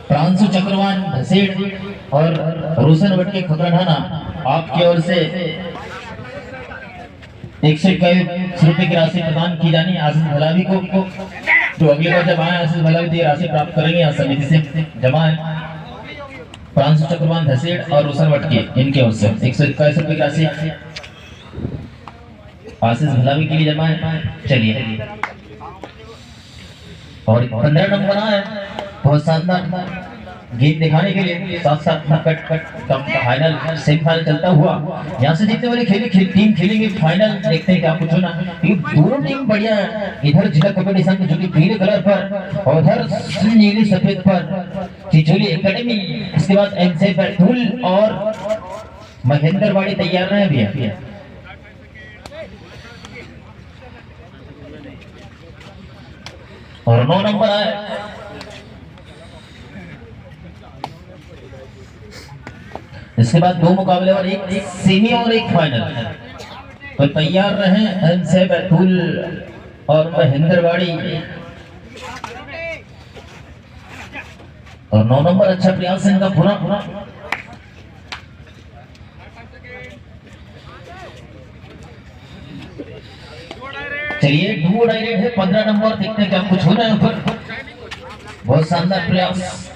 प्रांशु चक्रवान भसेड़ और रोशन वटके खकरढाना आपकी ओर से 121 रुपए की राशि प्रदान की जानी आशीष भलावी को। जो अगली बार जब आए आशीष भलावी ये राशि प्राप्त करेंगे यहाँ समिति से जमा है। प्रांशु चक्रवान भसेड़ और रोशन वटके इनके ओर से 121 रुपए की राशि आशीष भलावी के लिए जमा है। चलिए और 15 नंबर है बहुत शानदार गेम दिखाने के लिए साथ साथ कट फाइनल सेमीफाइनल चलता हुआ यहाँ से जीतने वाली टीम खेलेंगे फाइनल। देखते हैं क्या कुछ होना। दोनों टीम बढ़िया है। इधर जिला कबड्डी संघ जो कि पीले कलर पर और उधर नीली सफेद पर चिचोली एकेडमी। इसके बाद एनसे बैतूल और महेंद्रवाड़ी तैयार रहे भैया। और 9 नंबर है इसके बाद 2 मुकाबले और एक सेमी और एक फाइनल। तो तैयार रहे एनसे बैतूल और महेंद्रवाड़ी। और 9 नंबर अच्छा प्रयास इनका पूरा। चलिए डुओ डायरेक्ट है 15 नंबर। देखते हैं क्या कुछ होना है ऊपर। बहुत शानदार प्रयास।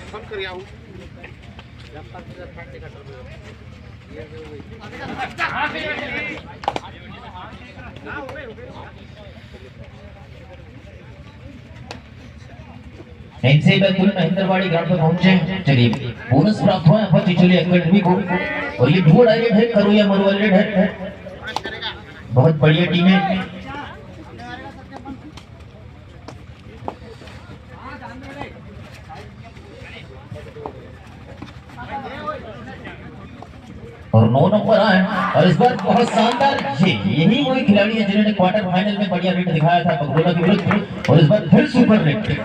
एनसे बैतूल महेंद्रवाड़ी ग्राउंड पर पहुंचे। चलिए बोनस प्राप्त हुआ है चिचोली एकेडमी को। और ये डुओ डायरेक्ट है करुया मरुआ है। बहुत बढ़िया टीम है। और 9 नंबर आए और इस बार बहुत शानदार यही वही खिलाड़ी है जिन्होंने क्वार्टर फाइनल में बढ़िया रेट दिखाया था बगरोला के विरुद्ध। और इस बार फिर सुपर रेट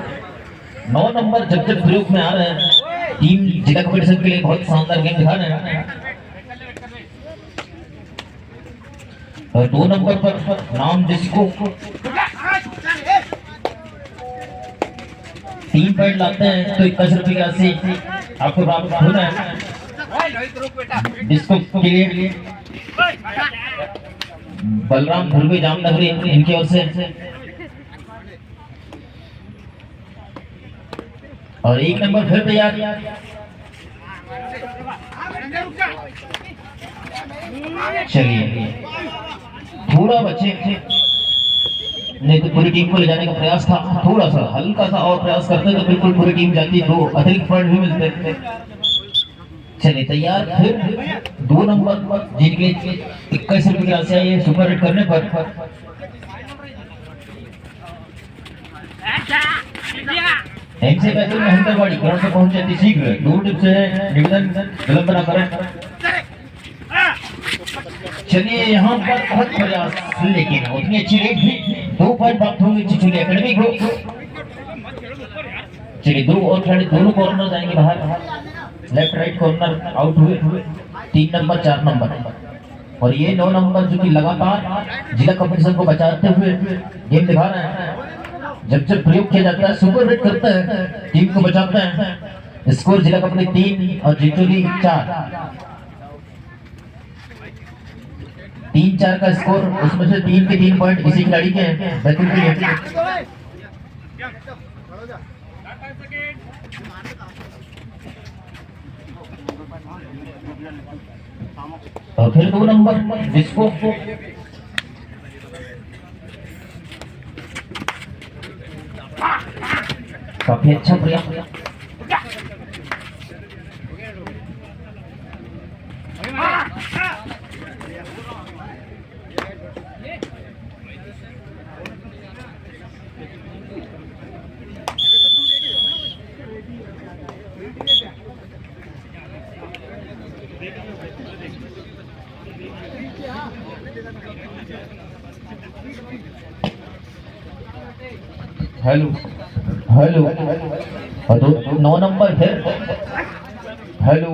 9 नंबर जब प्रयोग में आ रहे हैं। टीम जिला कबड्डी संघ के लिए बहुत शानदार गेम दिखा रहे हैं। और 2 नंबर पर नाम जिसको 3 पॉइंट लाते हैं तो 21 रुपए की राशि आपको प्राप्त होना है। जिसको के लिए बलराम धुर्वे जामनगरी इनकी ओर से। और 1 नंबर फिर तैयार। चलिए थोड़ा बच्चे नहीं तो पूरी टीम को ले जाने का प्रयास था। थोड़ा सा हल्का सा और प्रयास करते तो बिल्कुल पूरी टीम जाती। 2 अतिरिक्त पॉइंट भी मिलते। चलिए तैयार फिर 2 नंबर जिनके 21 रुपए की राशि है सुपर हिट करने पर। एनसे बैतूल महेंद्रवाड़ी ग्राउंड पर पहुंचे अति शीघ्र। 2 टीम से निवेदन विलंब न करें। चलिए यहाँ पर बहुत प्रयास लेकिन उतनी अच्छी रेट भी 2 पॉइंट प्राप्त होंगे चिचोली एकेडमी को। चलिए 2 और खिलाड़ी दोनों कॉर्नर जाएंगे बाहर। लेफ्ट राइट कॉर्नर आउट हुए 3 नंबर 4 नंबर। और ये 9 नंबर जो कि लगातार जिला कबड्डी संघ को बचाते हुए गेम दिखा रहे हैं। जब प्रयोग किया जाता है सुपर हिट करते हैं टीम को बचाते हैं। स्कोर जिला कबड्डी 3 और चिचोली 4। 3-4 का स्कोर। उसमें से 3 के 3 पॉइंट इसी खिलाड़ी के हैं बैतूल के लिए। और फिर 2 नंबर जिसको काफी अच्छा प्रयास। हेलो हेलो 9 नंबर फिर हेलो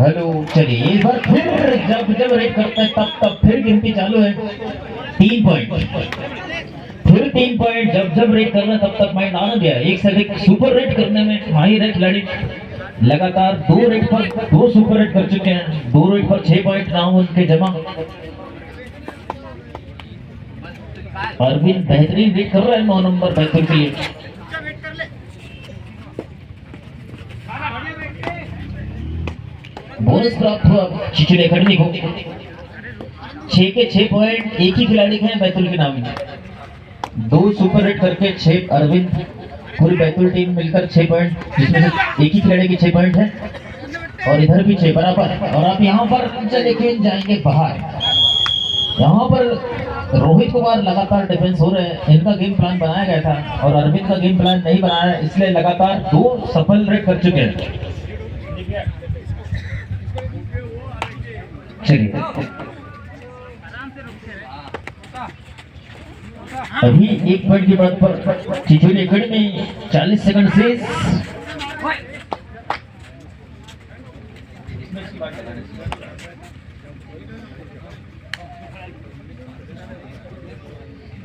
हेलो। चलिए एक बार फिर जब जब रेड करता है तब फिर गिनती चालू है। 3 पॉइंट, फिर 3 पॉइंट। जब जब रेड करना तब माइंड आना गया। एक से एक सुपर रेड करने में माहिर है खिलाड़ी। लगातार 2 रेड पर 2 सुपर रेड कर चुके हैं। 2 रेड पर 6 पॉइंट नाम उनके जमा। अरविंद बेहतरीन रेड कर रहा है 9 नंबर बैतूल के लिए। बोनस प्राप्त हुआ चिचुल एकेडमी को। 6 के 6 पॉइंट एक ही खिलाड़ी के हैं बैतूल के नाम में। 2 सुपर रेड करके 6 अरविंद, पूरी बैतूल टीम मिलकर 6 पॉइंट, जिसमें से एक ही खिलाड़ी के 6 पॉइंट है और इधर भी 6 बराबर। और आप यहाँ पर लेके जाएंगे बाहर। यहाँ पर रोहित कुमार लगातार डिफेंस हो रहे हैं। इनका गेम प्लान बनाया गया था और अरविंद का गेम प्लान नहीं बनाया, इसलिए लगातार 2 सफल रेड कर चुके हैं। चलिए अभी 1 पॉइंट की बात पर चिचोली एकेडमी 40 सेकंड से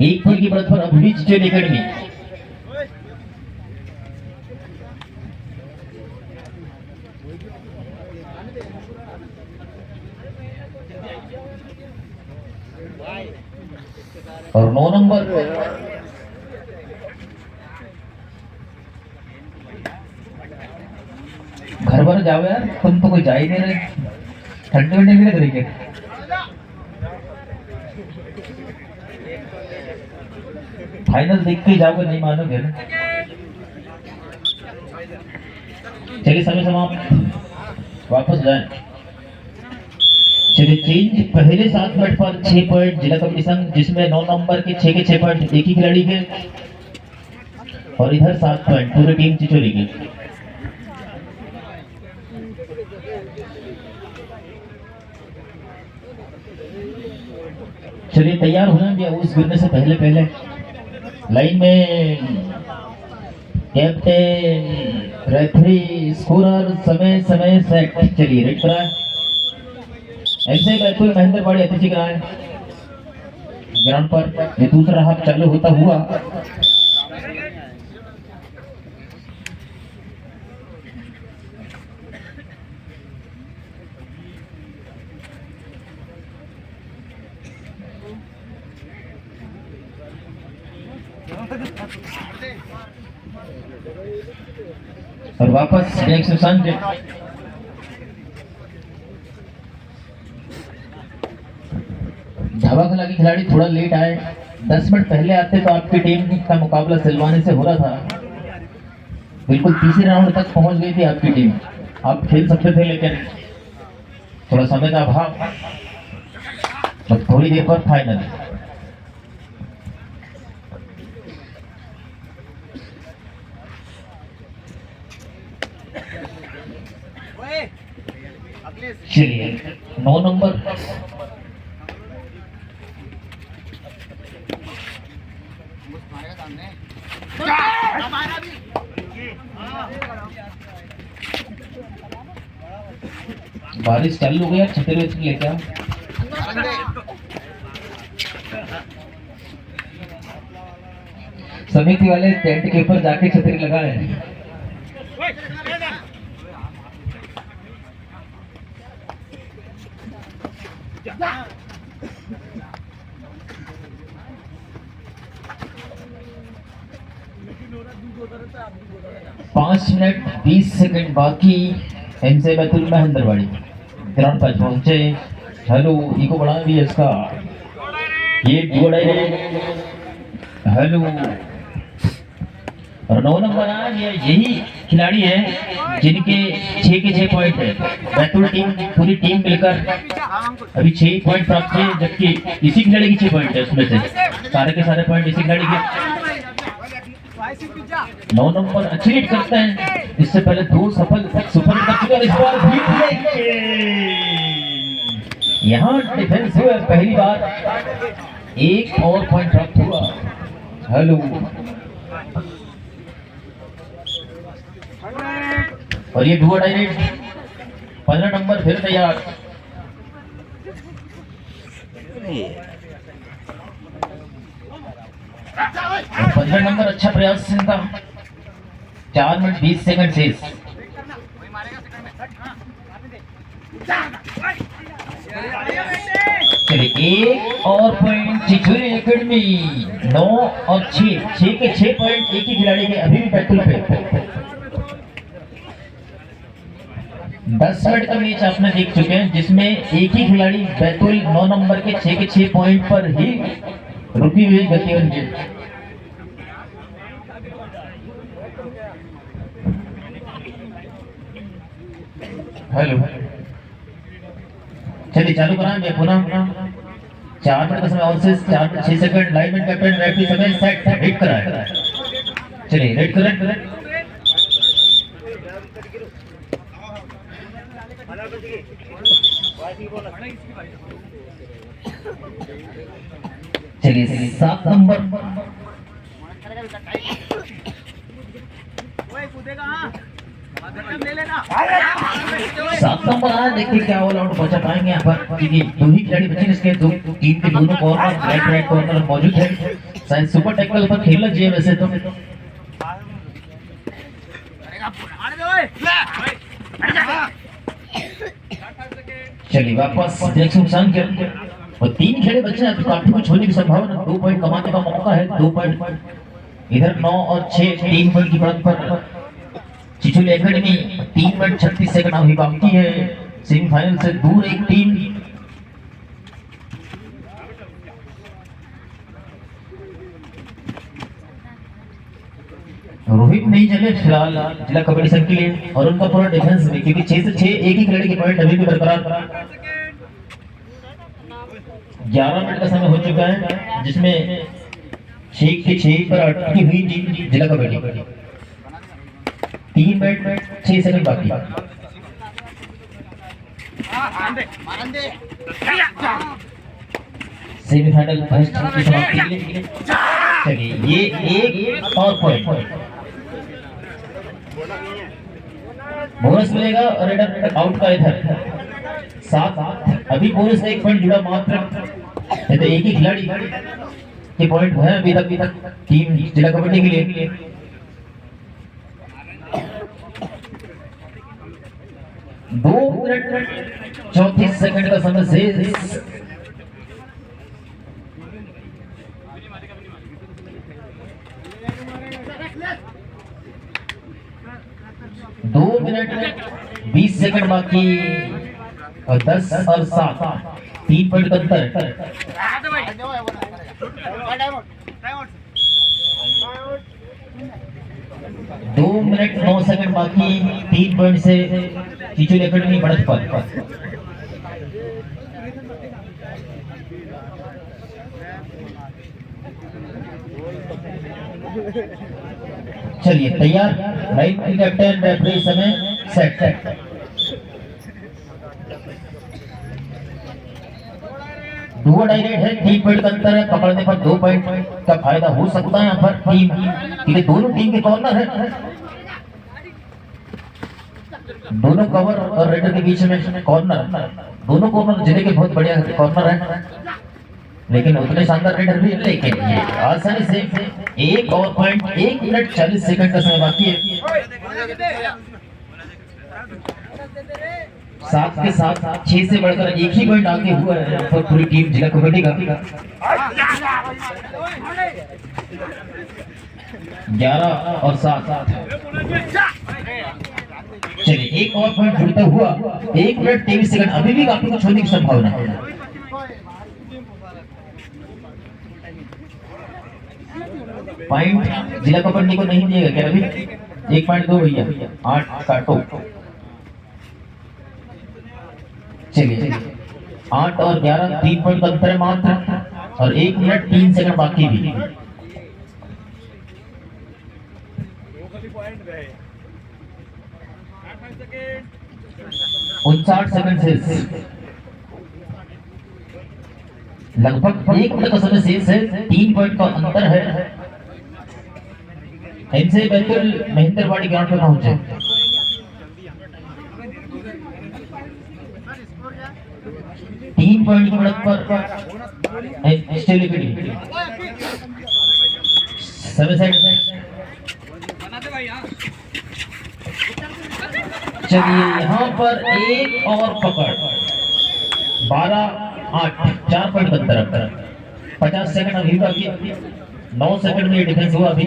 1 पॉइंट की बात पर अभी चिचोली एकेडमी। और 9 नंबर घर पर जाओ यार, तुम तो कोई जा ही नहीं रहे। ठंडे वंडे भी लग रही है। फाइनल देख के जाओगे, नहीं मानोगे ना। चलिए समय समाप्त, वापस जाएं। चलिए चेंज पहले 7 मिनट पर 6 पॉइंट जिला कबड्डी संघ, जिसमें 9 नंबर के 6 के 6 पॉइंट एक ही खिलाड़ी के और इधर 7 पॉइंट पूरी टीम चिचोली की। चलिए तैयार होना भी उस गिरने से पहले लाइन में कैप्टन, रेफरी, स्कोरर समय समय सेट। चलिए रेड करा ऐसे बैतूल महेंद्रवाड़ी अतिथि ग्राउंड पर ये दूसरा हाफ चालू होता हुआ और वापस नेक्स्ट संजय। धावाखला के खिलाड़ी थोड़ा लेट आए। 10 मिनट पहले आते तो आपकी टीम का मुकाबला सिलवाने से हो रहा था। बिल्कुल तीसरे राउंड तक पहुंच गई थी आपकी टीम। आप खेल सकते थे, लेकिन थोड़ा समय का अभाव। तो थोड़ी देर पर फाइनल। चलिए 9 नंबर बारिश चालू हो गया, छतरी लेके आओ। समिति वाले टेंट के ऊपर जाके छतरी लगाए। पाँच मिनट 20 सेकंड बाकी। एमसे बैतूल महेंद्रवाड़ी ग्राउंड पर पहुंचे। हेलो इको बढ़ा भी है इसका। ये हेलो और 9 नंबर आज यही खिलाड़ी है जिनके 6 के 6 पॉइंट है। बैतूल टीम पूरी टीम मिलकर अभी 6 पॉइंट प्राप्त किए, जबकि इसी खिलाड़ी की 6 पॉइंट है। उसमें से सारे के सारे पॉइंट इसी खिलाड़ी के। 9 नंबर अच्छी लीड करते हैं। इससे पहले 2 सफल सुपर कर चुके हैं। इस बार भी यहाँ डिफेंस हुआ पहली बार। 1 और पॉइंट प्राप्त हुआ। हेलो और ये डुआ डायरेक्ट 15 नंबर फिर तैयार। 15 नंबर अच्छा प्रयास इनका। 4 मिनट 20 सेकंड शेष। चलिए एक और पॉइंट चिचुली एकेडमी। 9 और 6 के 6 पॉइंट एक ही खिलाड़ी के अभी भी बैतूल पे। 10 मिनट का मैच आपने देख चुके हैं जिसमें एक ही खिलाड़ी बैतूल 9 नंबर के 6 पॉइंट पर ही रुकी हुई गति उनकी। हेलो चलिए चालू कराएंगे पुनः। 4 मिनट का समय और से 4 minute 6 second. Lineman captain referee समय सेट हिट कराए। चलिए रेड करें। चलिए 7 नंबर। सात नंबर आया। देखिए क्या ऑल आउट बचा पाएंगे यहाँ पर, क्योंकि 2 ही खिलाड़ी बचे इसके। टीम के दोनों कॉर्नर राइट कॉर्नर मौजूद है। शायद सुपर टैकल पर खेलना चाहिए वैसे तो। चलिए वापस नुकसान किया और 3 खेले बच्चे हैं तो काफी कुछ होने की संभावना। 2 पॉइंट कमाने का मौका है। 2 पॉइंट इधर 9 और 6 3 पॉइंट की बढ़त पर चिचुली एकेडमी। 3 मिनट 36 सेकंड अभी बाकी है। सेमीफाइनल से दूर एक टीम। रोहित नहीं चले फिलहाल जिला कबड्डी संघ के लिए और उनका पूरा डिफेंस भी, क्योंकि 6 से 6 एक ही खिलाड़ी के पॉइंट अभी भी बरकरार। 11 मिनट का समय हो चुका है जिसमें 6 के 6 पर अटकी हुई टीम जिला कबड्डी। 3 मिनट 6 सेकंड बाकी। सेमीफाइनल फर्स्ट की समाप्ति के लिए चलिए ये एक और पॉइंट बोनस मिलेगा और रेडर आउट का इधर 7 अभी बोनस 1 पॉइंट जुड़ा मात्र। तो एक ही खिलाड़ी के पॉइंट है अभी तक टीम जिला कबड्डी के लिए। दो मिनट 34 सेकंड का समय शेष। दो मिनट 20 सेकंड बाकी और 10 और 7 3 पॉइंट का अंतर। 2 मिनट 9 सेकंड बाकी। 3 पॉइंट से चिचुली एकेडमी बढ़त पर। चलिए तैयार। राइट कैप्टन रेफरी समय सेट। दो डायरेक्ट है। 3 पॉइंट का अंतर है। पकड़ने पर 2 पॉइंट का फायदा हो सकता है यहाँ पर टीम, क्योंकि दोनों टीम के कॉर्नर है। दोनों कवर और रेडर के बीच में कॉर्नर। दोनों कॉर्नर जिले के बहुत बढ़िया कॉर्नर है, लेकिन उतने शानदार रेडर भी है। लेकिन ये आसानी से एक और पॉइंट। 1 मिनट 40 सेकंड का समय बाकी है। 7 के साथ 6 से बढ़कर एक ही पॉइंट आगे हुआ है यहाँ पर पूरी टीम जिला कबड्डी का। 11 और 7। चलिए एक और पॉइंट जुड़ता हुआ 1 मिनट 23 सेकंड अभी भी काफी कुछ होने की संभावना है। पॉइंट जिला कबड्डी को नहीं दिएगा क्या अभी? 1 पॉइंट दो भैया। 8 काटो। चलिए 8 और 11 3 पॉइंट का अंतर है मात्र और 1 मिनट 3 सेकंड बाकी भी। 59 सेकंड से लगभग 1 मिनट का समय शेष है। 3 पॉइंट का अंतर है। इनसे बैतूल महेंद्रवाड़ी ग्राउंड पर पहुंचे। 3 पॉइंट की बढ़त पर स्टिल लीडिंग 7 सेकंड। चलिए यहाँ पर एक और पकड़ 12-8 4 पॉइंट का अंतर। 50 सेकंड अभी बाकी, 9 सेकंड में डिफेंस हुआ अभी।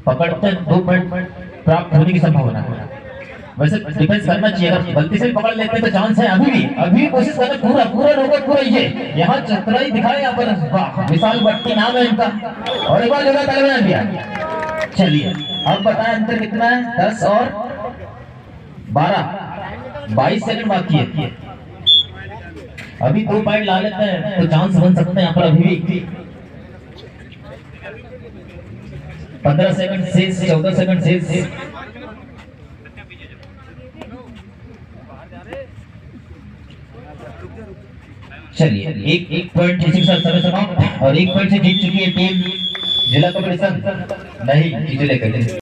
पकड़ते 2 पॉइंट प्राप्त होने की संभावना है। वैसे डिफेंस करना चाहिए, अगर गलती से पकड़ लेते हैं तो चांस है। अभी कोशिश करना, पूरा पूरा रोको पूरा। ये यहाँ चतुराई दिखाए यहाँ पर, वाह विशाल भट्टी नाम है इनका। और एक बार जगह तालियां दिया। चलिए अब बताएं अंतर कितना है? 10 और 12, 22 सेकंड बाकी है। अभी 2 पॉइंट ला लेते हैं तो चांस बन सकते हैं यहाँ पर। अभी भी 15 सेकंड शेष, 14 सेकंड शेष। चलिए एक पॉइंट इसी के साथ समय समाप्त। और 1 पॉइंट से जीत चुकी है टीम जिला कबड्डी संघ। नहीं जीत लेकर